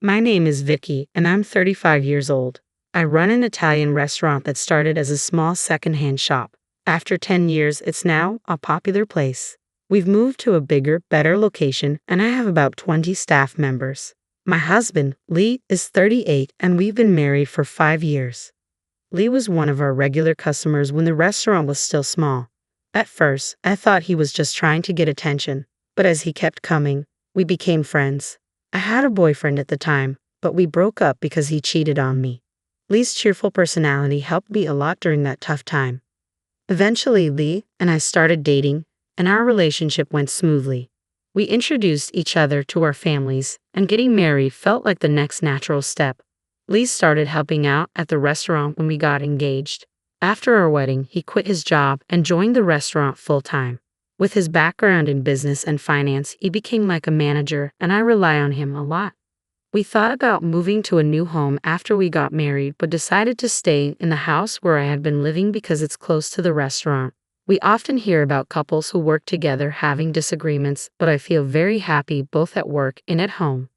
My name is Vicky, and I'm 35 years old. I run an Italian restaurant that started as a small secondhand shop. After 10 years, it's now a popular place. We've moved to a bigger, better location, and I have about 20 staff members. My husband, Lee, is 38, and we've been married for 5 years. Lee was one of our regular customers when the restaurant was still small. At first, I thought he was just trying to get attention, but as he kept coming, we became friends. I had a boyfriend at the time, but we broke up because he cheated on me. Lee's cheerful personality helped me a lot during that tough time. Eventually, Lee and I started dating, and our relationship went smoothly. We introduced each other to our families, and getting married felt like the next natural step. Lee started helping out at the restaurant when we got engaged. After our wedding, he quit his job and joined the restaurant full-time. With his background in business and finance, he became like a manager, and I rely on him a lot. We thought about moving to a new home after we got married, but decided to stay in the house where I had been living because it's close to the restaurant. We often hear about couples who work together having disagreements, but I feel very happy both at work and at home.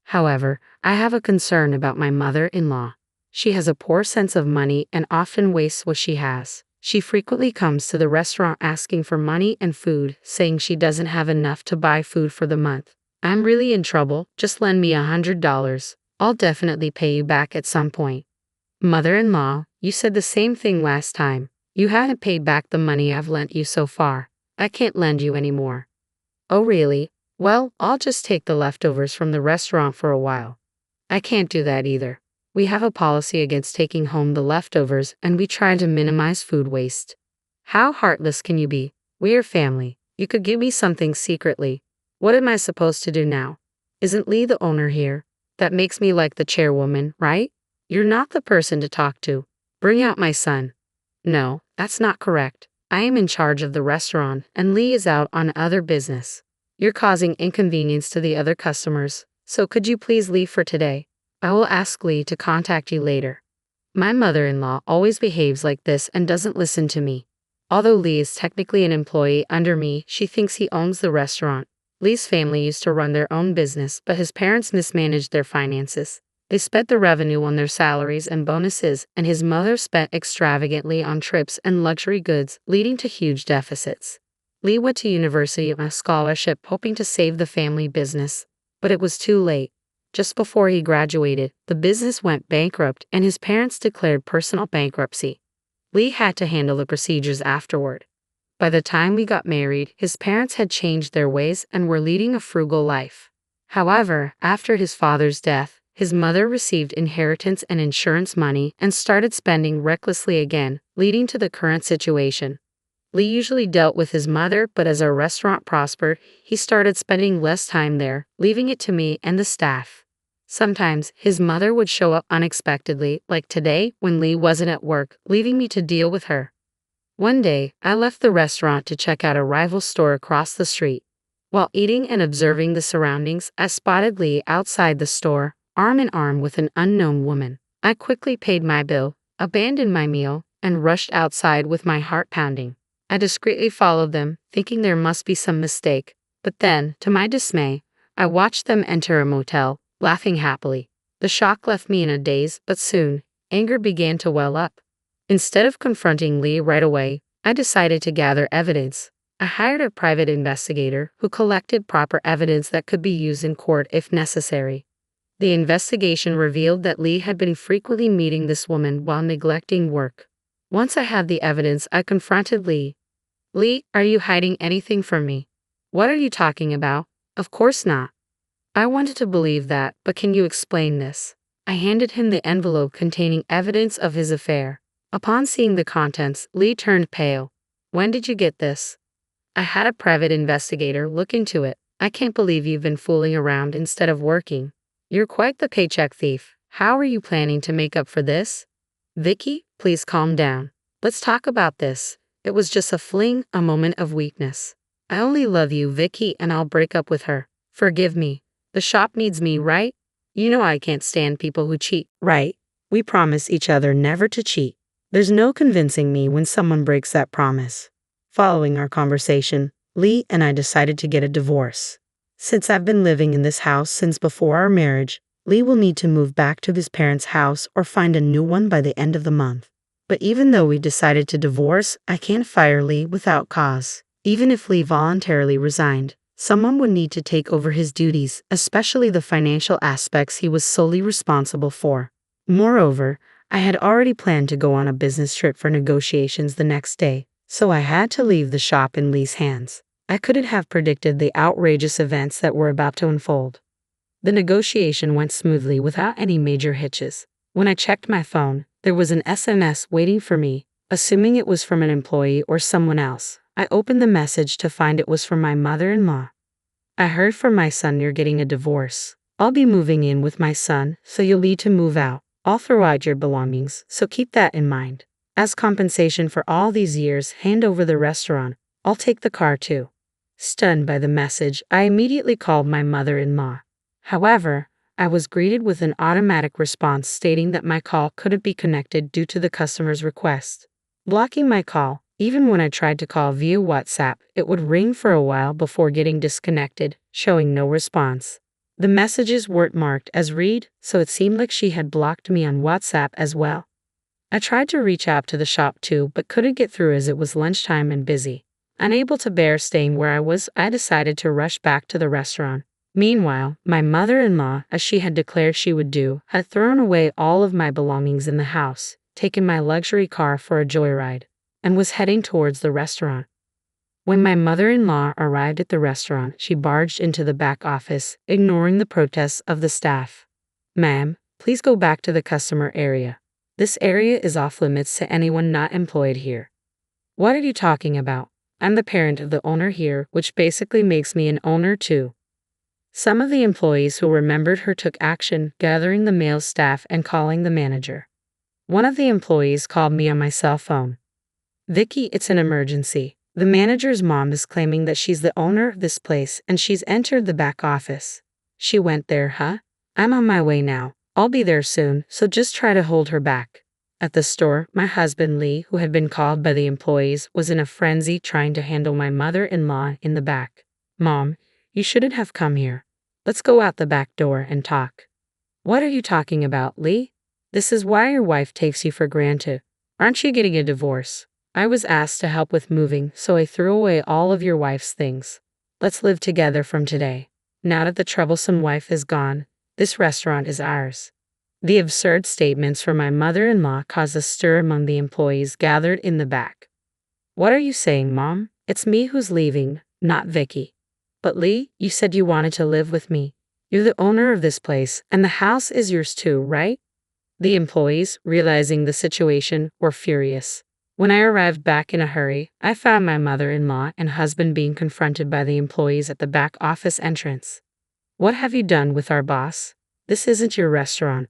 However, I have a concern about my mother-in-law. She has a poor sense of money and often wastes what she has. She frequently comes to the restaurant asking for money and food, saying she doesn't have enough to buy food for the month. I'm really in trouble, just lend me $100. I'll definitely pay you back at some point. Mother-in-law, you said the same thing last time. You haven't paid back the money I've lent you so far. I can't lend you anymore. Oh really? Well, I'll just take the leftovers from the restaurant for a while. I can't do that either. We have a policy against taking home the leftovers, and we try to minimize food waste. How heartless can you be? We're family. You could give me something secretly. What am I supposed to do now? Isn't Lee the owner here? That makes me like the chairwoman, right? You're not the person to talk to. Bring out my son. No, that's not correct. I am in charge of the restaurant, and Lee is out on other business. You're causing inconvenience to the other customers, so could you please leave for today? I will ask Lee to contact you later. My mother-in-law always behaves like this and doesn't listen to me. Although Lee is technically an employee under me, she thinks he owns the restaurant. Lee's family used to run their own business, but his parents mismanaged their finances. They spent the revenue on their salaries and bonuses, and his mother spent extravagantly on trips and luxury goods, leading to huge deficits. Lee went to university on a scholarship hoping to save the family business, but it was too late. Just before he graduated, the business went bankrupt and his parents declared personal bankruptcy. Lee had to handle the procedures afterward. By the time we got married, his parents had changed their ways and were leading a frugal life. However, after his father's death, his mother received inheritance and insurance money and started spending recklessly again, leading to the current situation. Lee usually dealt with his mother, but as our restaurant prospered, he started spending less time there, leaving it to me and the staff. Sometimes, his mother would show up unexpectedly, like today when Lee wasn't at work, leaving me to deal with her. One day, I left the restaurant to check out a rival store across the street. While eating and observing the surroundings, I spotted Lee outside the store, arm in arm with an unknown woman. I quickly paid my bill, abandoned my meal, and rushed outside with my heart pounding. I discreetly followed them, thinking there must be some mistake, but then, to my dismay, I watched them enter a motel, laughing happily. The shock left me in a daze, but soon, anger began to well up. Instead of confronting Lee right away, I decided to gather evidence. I hired a private investigator who collected proper evidence that could be used in court if necessary. The investigation revealed that Lee had been frequently meeting this woman while neglecting work. Once I had the evidence, I confronted Lee. Lee, are you hiding anything from me? What are you talking about? Of course not. I wanted to believe that, but can you explain this? I handed him the envelope containing evidence of his affair. Upon seeing the contents, Lee turned pale. When did you get this? I had a private investigator look into it. I can't believe you've been fooling around instead of working. You're quite the paycheck thief. How are you planning to make up for this? Vicky, please calm down. Let's talk about this. It was just a fling, a moment of weakness. I only love you, Vicky, and I'll break up with her. Forgive me. The shop needs me, right? You know I can't stand people who cheat. Right. We promise each other never to cheat. There's no convincing me when someone breaks that promise. Following our conversation, Lee and I decided to get a divorce. Since I've been living in this house since before our marriage, Lee will need to move back to his parents' house or find a new one by the end of the month. But even though we decided to divorce, I can't fire Lee without cause. Even if Lee voluntarily resigned, someone would need to take over his duties, especially the financial aspects he was solely responsible for. Moreover, I had already planned to go on a business trip for negotiations the next day, so I had to leave the shop in Lee's hands. I couldn't have predicted the outrageous events that were about to unfold. The negotiation went smoothly without any major hitches. When I checked my phone, there was an SMS waiting for me. Assuming it was from an employee or someone else, I opened the message to find it was from my mother-in-law. I heard from my son you're getting a divorce. I'll be moving in with my son, so you'll need to move out. I'll throw out your belongings, so keep that in mind. As compensation for all these years, hand over the restaurant. I'll take the car too. Stunned by the message, I immediately called my mother-in-law. However, I was greeted with an automatic response stating that my call couldn't be connected due to the customer's request. Blocking my call, even when I tried to call via WhatsApp, it would ring for a while before getting disconnected, showing no response. The messages weren't marked as read, so it seemed like she had blocked me on WhatsApp as well. I tried to reach out to the shop too, but couldn't get through as it was lunchtime and busy. Unable to bear staying where I was, I decided to rush back to the restaurant. Meanwhile, my mother-in-law, as she had declared she would do, had thrown away all of my belongings in the house, taken my luxury car for a joyride, and was heading towards the restaurant. When my mother-in-law arrived at the restaurant, she barged into the back office, ignoring the protests of the staff. "Ma'am, please go back to the customer area. This area is off limits to anyone not employed here." "What are you talking about? I'm the parent of the owner here, which basically makes me an owner too." Some of the employees who remembered her took action, gathering the male staff and calling the manager. One of the employees called me on my cell phone. "Vicky, it's an emergency. The manager's mom is claiming that she's the owner of this place and she's entered the back office." "She went there, huh? I'm on my way now. I'll be there soon, so just try to hold her back." At the store, my husband Lee, who had been called by the employees, was in a frenzy trying to handle my mother-in-law in the back. "Mom, you shouldn't have come here. Let's go out the back door and talk." "What are you talking about, Lee? This is why your wife takes you for granted. Aren't you getting a divorce? I was asked to help with moving, so I threw away all of your wife's things. Let's live together from today. Now that the troublesome wife is gone, this restaurant is ours." The absurd statements from my mother-in-law caused a stir among the employees gathered in the back. "What are you saying, Mom? It's me who's leaving, not Vicky." "But Lee, you said you wanted to live with me. You're the owner of this place, and the house is yours too, right?" The employees, realizing the situation, were furious. When I arrived back in a hurry, I found my mother-in-law and husband being confronted by the employees at the back office entrance. "What have you done with our boss? This isn't your restaurant."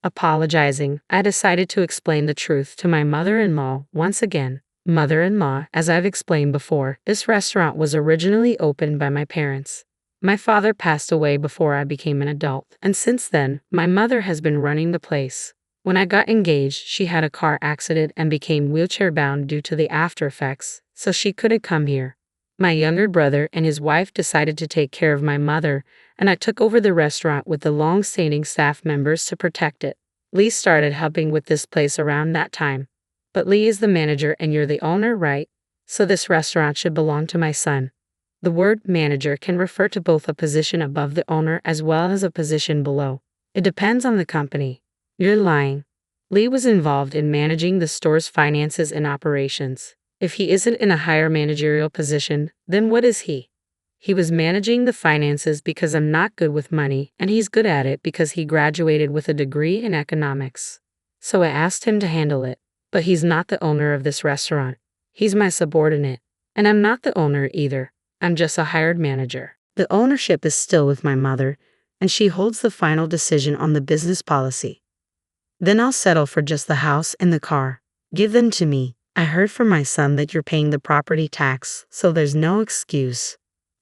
Apologizing, I decided to explain the truth to my mother-in-law once again. "Mother-in-law, as I've explained before, this restaurant was originally opened by my parents. My father passed away before I became an adult, and since then, my mother has been running the place. When I got engaged, she had a car accident and became wheelchair-bound due to the after effects, so she couldn't come here. My younger brother and his wife decided to take care of my mother, and I took over the restaurant with the long-standing staff members to protect it. Lee started helping with this place around that time. But Lee is the manager and you're the owner, right? So this restaurant should belong to my son." The word manager can refer to both a position above the owner as well as a position below. It depends on the company. "You're lying." Lee was involved in managing the store's finances and operations. If he isn't in a higher managerial position, then what is he? He was managing the finances because I'm not good with money, and he's good at it because he graduated with a degree in economics. So I asked him to handle it. But he's not the owner of this restaurant. He's my subordinate. And I'm not the owner either. I'm just a hired manager. The ownership is still with my mother, and she holds the final decision on the business policy. Then I'll settle for just the house and the car. Give them to me. I heard from my son that you're paying the property tax, so there's no excuse.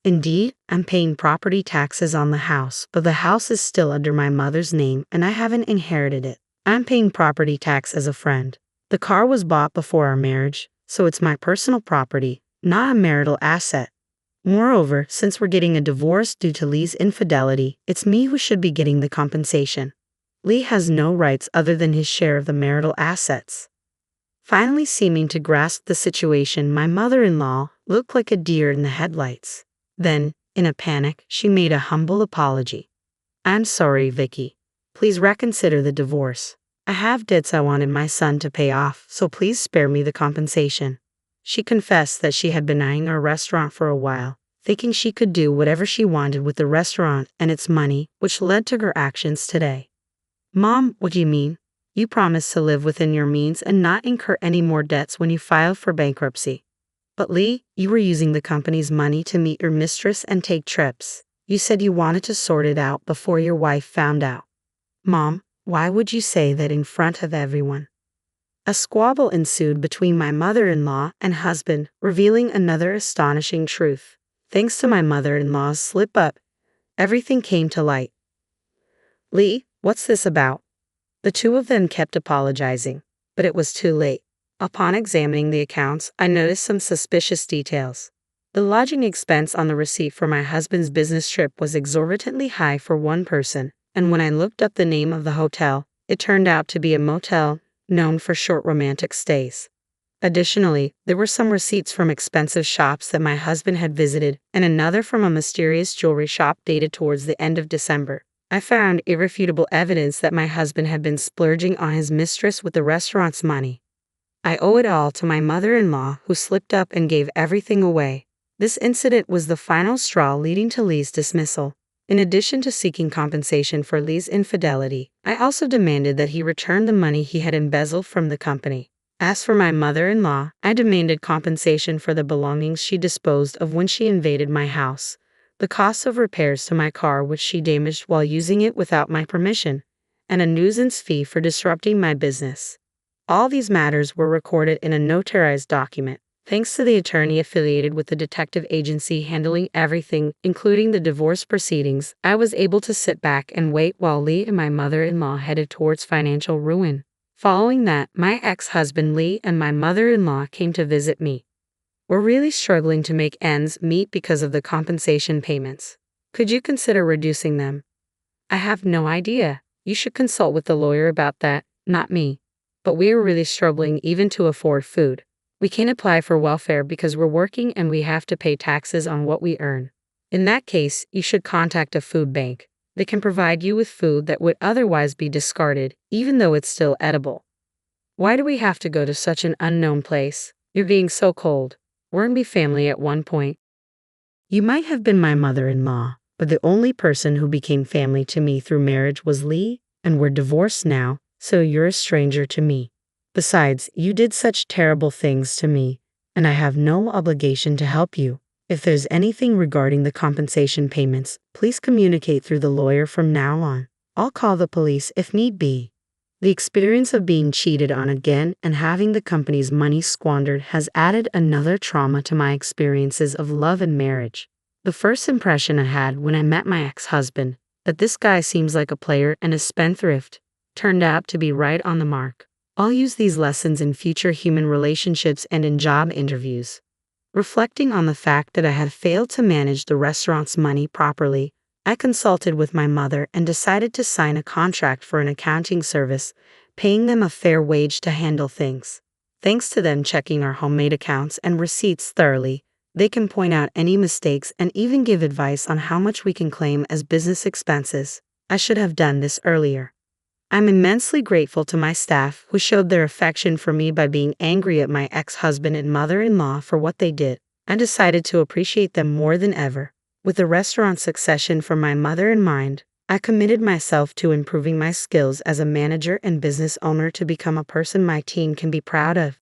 Indeed, I'm paying property taxes on the house, but the house is still under my mother's name and I haven't inherited it. I'm paying property tax as a friend. The car was bought before our marriage, so it's my personal property, not a marital asset. Moreover, since we're getting a divorce due to Lee's infidelity, it's me who should be getting the compensation. Lee has no rights other than his share of the marital assets. Finally seeming to grasp the situation, my mother-in-law looked like a deer in the headlights. Then, in a panic, she made a humble apology. "I'm sorry, Vicky. Please reconsider the divorce. I have debts I wanted my son to pay off, so please spare me the compensation." She confessed that she had been eyeing our restaurant for a while, thinking she could do whatever she wanted with the restaurant and its money, which led to her actions today. "Mom, what do you mean? You promised to live within your means and not incur any more debts when you filed for bankruptcy. But Lee, you were using the company's money to meet your mistress and take trips. You said you wanted to sort it out before your wife found out." "Mom, why would you say that in front of everyone?" A squabble ensued between my mother-in-law and husband, revealing another astonishing truth. Thanks to my mother-in-law's slip-up, everything came to light. "Lee, what's this about?" The two of them kept apologizing, but it was too late. Upon examining the accounts, I noticed some suspicious details. The lodging expense on the receipt for my husband's business trip was exorbitantly high for one person, and when I looked up the name of the hotel, it turned out to be a motel known for short romantic stays. Additionally, there were some receipts from expensive shops that my husband had visited, and another from a mysterious jewelry shop dated towards the end of December. I found irrefutable evidence that my husband had been splurging on his mistress with the restaurant's money. I owe it all to my mother-in-law, who slipped up and gave everything away. This incident was the final straw leading to Lee's dismissal. In addition to seeking compensation for Lee's infidelity, I also demanded that he return the money he had embezzled from the company. As for my mother-in-law, I demanded compensation for the belongings she disposed of when she invaded my house, the cost of repairs to my car which she damaged while using it without my permission, and a nuisance fee for disrupting my business. All these matters were recorded in a notarized document. Thanks to the attorney affiliated with the detective agency handling everything, including the divorce proceedings, I was able to sit back and wait while Lee and my mother-in-law headed towards financial ruin. Following that, my ex-husband Lee and my mother-in-law came to visit me. "We're really struggling to make ends meet because of the compensation payments. Could you consider reducing them?" "I have no idea. You should consult with the lawyer about that, not me. But we are really struggling even to afford food. We can't apply for welfare because we're working and we have to pay taxes on what we earn. In that case, you should contact a food bank. They can provide you with food that would otherwise be discarded, even though it's still edible." "Why do we have to go to such an unknown place? You're being so cold. Weren't we family at one point?" "You might have been my mother-in-law, but the only person who became family to me through marriage was Lee, and we're divorced now, so you're a stranger to me. Besides, you did such terrible things to me, and I have no obligation to help you. If there's anything regarding the compensation payments, please communicate through the lawyer from now on. I'll call the police if need be." The experience of being cheated on again and having the company's money squandered has added another trauma to my experiences of love and marriage. The first impression I had when I met my ex-husband, that this guy seems like a player and a spendthrift, turned out to be right on the mark. I'll use these lessons in future human relationships and in job interviews. Reflecting on the fact that I had failed to manage the restaurant's money properly, I consulted with my mother and decided to sign a contract for an accounting service, paying them a fair wage to handle things. Thanks to them checking our homemade accounts and receipts thoroughly, they can point out any mistakes and even give advice on how much we can claim as business expenses. I should have done this earlier. I'm immensely grateful to my staff who showed their affection for me by being angry at my ex-husband and mother-in-law for what they did. I decided to appreciate them more than ever. With the restaurant succession for my mother in mind, I committed myself to improving my skills as a manager and business owner to become a person my team can be proud of.